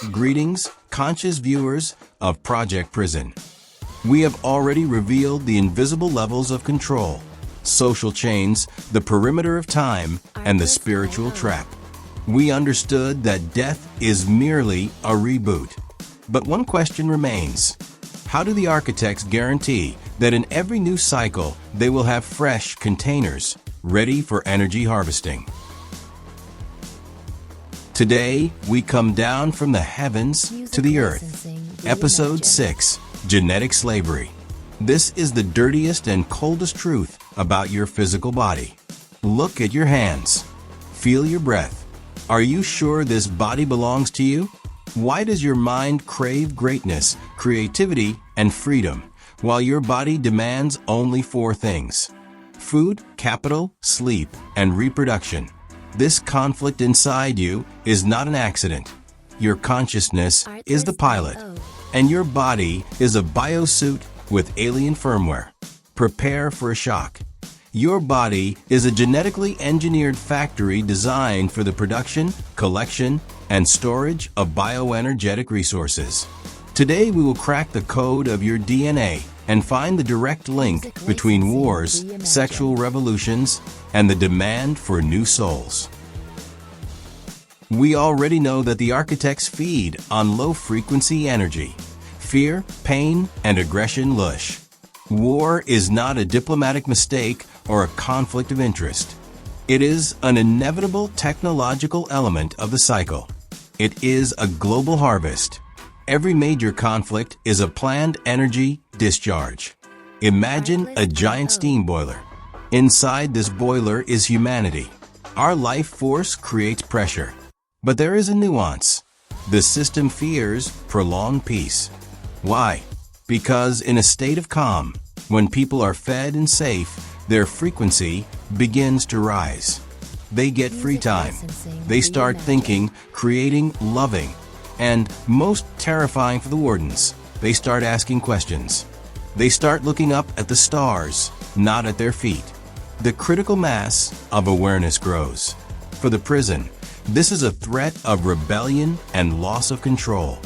Greetings, conscious viewers of Project Prison. We have already revealed the invisible levels of control, social chains, the perimeter of time, and the spiritual trap. We understood that death is merely a reboot. But one question remains. How do the architects guarantee that in every new cycle they will have fresh containers ready for energy harvesting? Today, we come down from the heavens to the earth. Episode 6, Genetic Slavery. This is the dirtiest and coldest truth about your physical body. Look at your hands. Feel your breath. Are you sure this body belongs to you? Why does your mind crave greatness, creativity, and freedom, while your body demands only 4 things? Food, capital, sleep, and reproduction. This conflict inside you is not an accident. Your consciousness is the pilot, and your body is a biosuit with alien firmware. Prepare for a shock. Your body is a genetically engineered factory designed for the production, collection, and storage of bioenergetic resources. Today we will crack the code of your DNA and find the direct link between wars, sexual revolutions, and the demand for new souls. We already know that the architects feed on low-frequency energy. Fear, pain, and aggression lush. War is not a diplomatic mistake or a conflict of interest. It is an inevitable technological element of the cycle. It is a global harvest. Every major conflict is a planned energy discharge. Imagine a giant steam boiler. Inside this boiler is humanity. Our life force creates pressure. But there is a nuance. The system fears prolonged peace. Why? Because in a state of calm, when people are fed and safe, their frequency begins to rise. They get free time. They start thinking, creating, loving. And most terrifying for the wardens, they start asking questions. They start looking up at the stars, not at their feet. The critical mass of awareness grows. For the prison, this is a threat of rebellion and loss of control.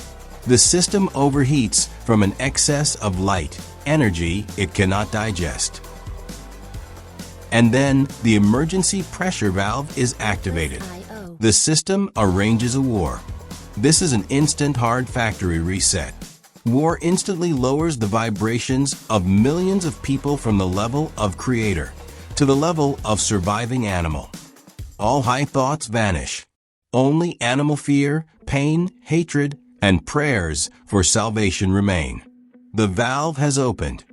The system overheats from an excess of light, energy it cannot digest. And then the emergency pressure valve is activated. The system arranges a war. This is an instant hard factory reset. War instantly lowers the vibrations of millions of people from the level of creator to the level of surviving animal. All high thoughts vanish. Only animal fear, pain, hatred, and prayers for salvation remain. The valve has opened.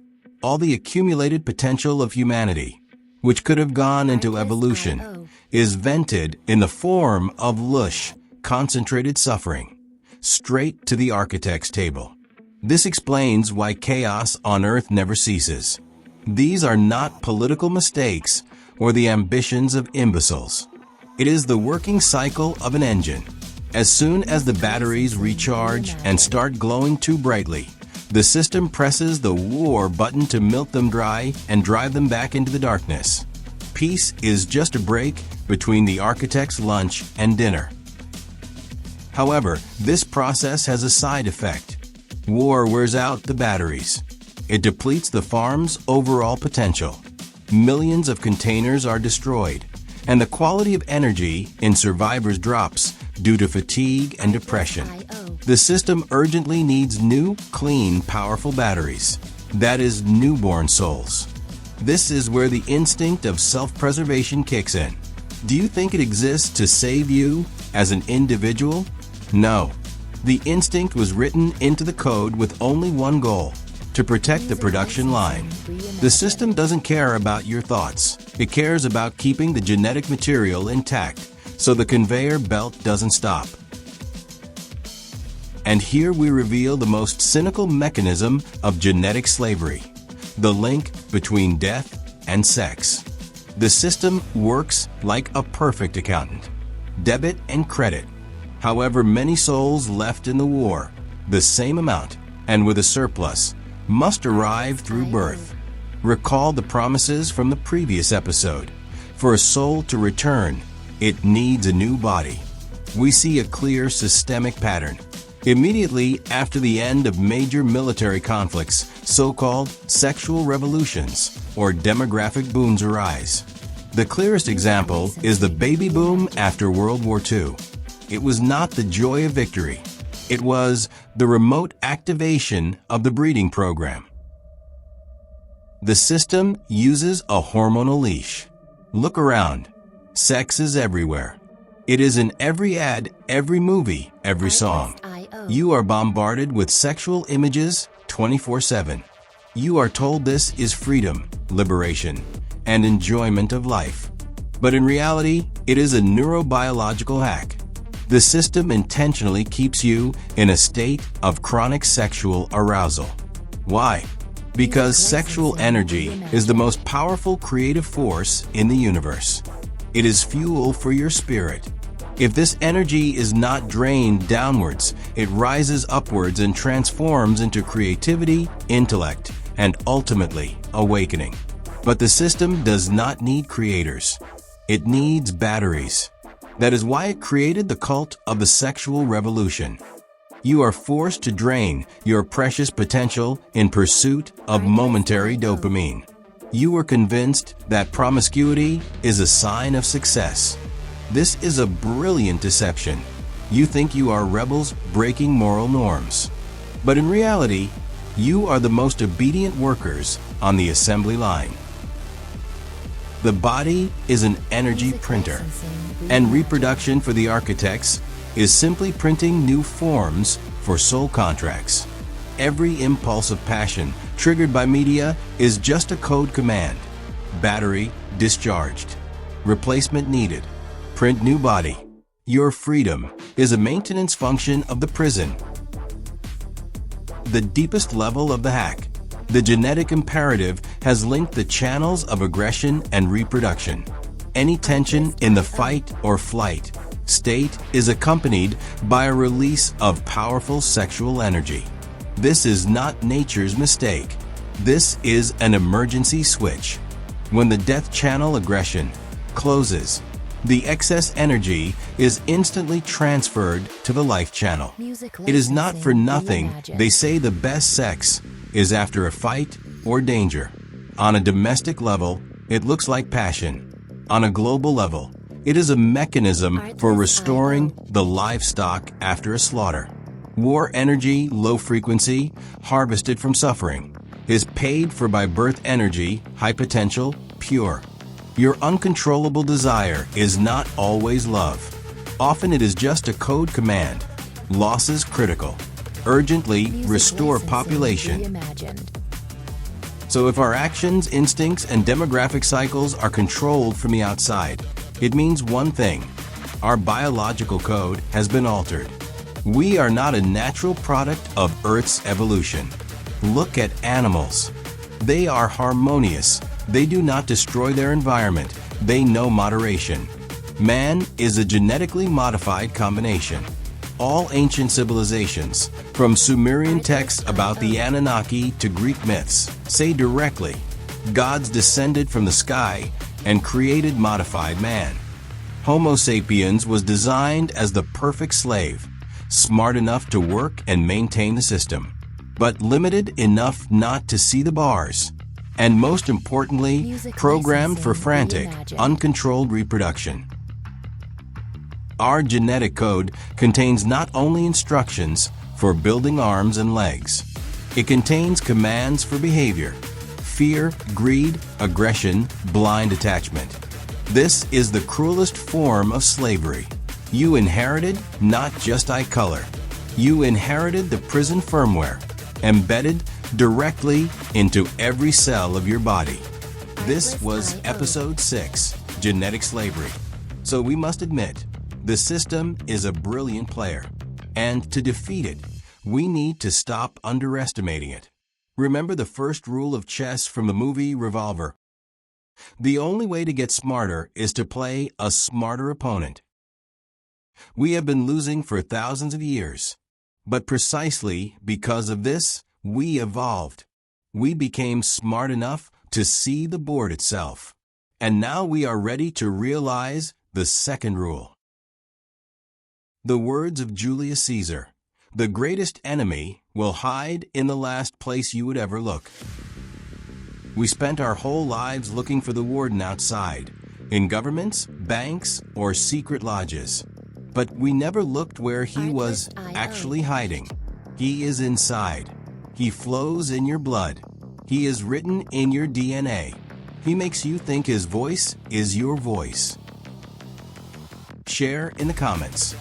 All the accumulated potential of humanity, which could have gone into evolution, is vented in the form of lush, concentrated suffering, straight to the architect's table. This explains why chaos on Earth never ceases. These are not political mistakes or the ambitions of imbeciles. It is the working cycle of an engine. As soon as the batteries recharge and start glowing too brightly, the system presses the war button to melt them dry and drive them back into the darkness. Peace is just a break between the architect's lunch and dinner. However, this process has a side effect. War wears out the batteries. It depletes the farm's overall potential. Millions of containers are destroyed, and the quality of energy in survivors drops due to fatigue and depression. The system urgently needs new, clean, powerful batteries. That is, newborn souls. This is where the instinct of self-preservation kicks in. Do you think it exists to save you as an individual? No. The instinct was written into the code with only one goal: to protect the production line. The system doesn't care about your thoughts. It cares about keeping the genetic material intact, so the conveyor belt doesn't stop. And here we reveal the most cynical mechanism of genetic slavery: the link between death and sex. The system works like a perfect accountant: debit and credit. However many souls left in the war, the same amount, and with a surplus, must arrive through birth. Recall the promises from the previous episode. For a soul to return, it needs a new body. We see a clear systemic pattern. Immediately after the end of major military conflicts, so-called sexual revolutions or demographic booms arise. The clearest example is the baby boom after World War II. It was not the joy of victory. It was the remote activation of the breeding program. The system uses a hormonal leash. Look around. Sex is everywhere. It is in every ad, every movie, every song. You are bombarded with sexual images 24/7. You are told this is freedom, liberation, and enjoyment of life. But in reality, it is a neurobiological hack. The system intentionally keeps you in a state of chronic sexual arousal. Why? Because sexual energy is the most powerful creative force in the universe. It is fuel for your spirit. If this energy is not drained downwards, it rises upwards and transforms into creativity, intellect, and ultimately awakening. But the system does not need creators. It needs batteries. That is why it created the cult of the sexual revolution. You are forced to drain your precious potential in pursuit of momentary dopamine. You are convinced that promiscuity is a sign of success. This is a brilliant deception. You think you are rebels breaking moral norms. But in reality, you are the most obedient workers on the assembly line. The body is an energy printer, and reproduction for the architects is simply printing new forms for soul contracts. Every impulse of passion triggered by media is just a code command. Battery discharged. Replacement needed. Print new body. Your freedom is a maintenance function of the prison. The deepest level of the hack. The genetic imperative has linked the channels of aggression and reproduction. Any tension in the fight or flight state is accompanied by a release of powerful sexual energy. This is not nature's mistake. This is an emergency switch. When the death channel aggression closes, the excess energy is instantly transferred to the life channel. It is not for nothing they say the best sex is after a fight or danger. On a domestic level, it looks like passion. On a global level, it is a mechanism for restoring the livestock after a slaughter. War energy, low frequency, harvested from suffering, is paid for by birth energy, high potential, pure. Your uncontrollable desire is not always love. Often it is just a code command. Losses critical. Urgently restore population. So if our actions, instincts, and demographic cycles are controlled from the outside, it means one thing. Our biological code has been altered. We are not a natural product of Earth's evolution. Look at animals. They are harmonious. They do not destroy their environment. They know moderation. Man is a genetically modified combination. All ancient civilizations, from Sumerian texts about the Anunnaki to Greek myths, say directly, gods descended from the sky and created modified man. Homo sapiens was designed as the perfect slave, smart enough to work and maintain the system, but limited enough not to see the bars, and most importantly, programmed for frantic, uncontrolled reproduction. Our genetic code contains not only instructions for building arms and legs, it contains commands for behavior, fear, greed, aggression, blind attachment. This is the cruelest form of slavery. You inherited not just eye color. You inherited the prison firmware, embedded directly into every cell of your body. This was episode 6, Genetic Slavery. So we must admit, the system is a brilliant player, and to defeat it, we need to stop underestimating it. Remember the first rule of chess from the movie Revolver. The only way to get smarter is to play a smarter opponent. We have been losing for thousands of years, but precisely because of this, we evolved. We became smart enough to see the board itself, and now we are ready to realize the second rule. The words of Julius Caesar, The greatest enemy will hide in the last place you would ever look. We spent our whole lives looking for the warden outside, in governments, banks, or secret lodges. But we never looked where he was actually hiding. He is inside. He flows in your blood. He is written in your DNA. He makes you think his voice is your voice. Share in the comments.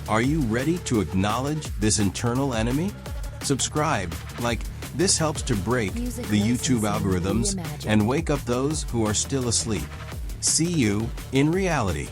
Are you ready to acknowledge this internal enemy? Subscribe, like, this helps to break the YouTube algorithms and wake up those who are still asleep. See you in reality.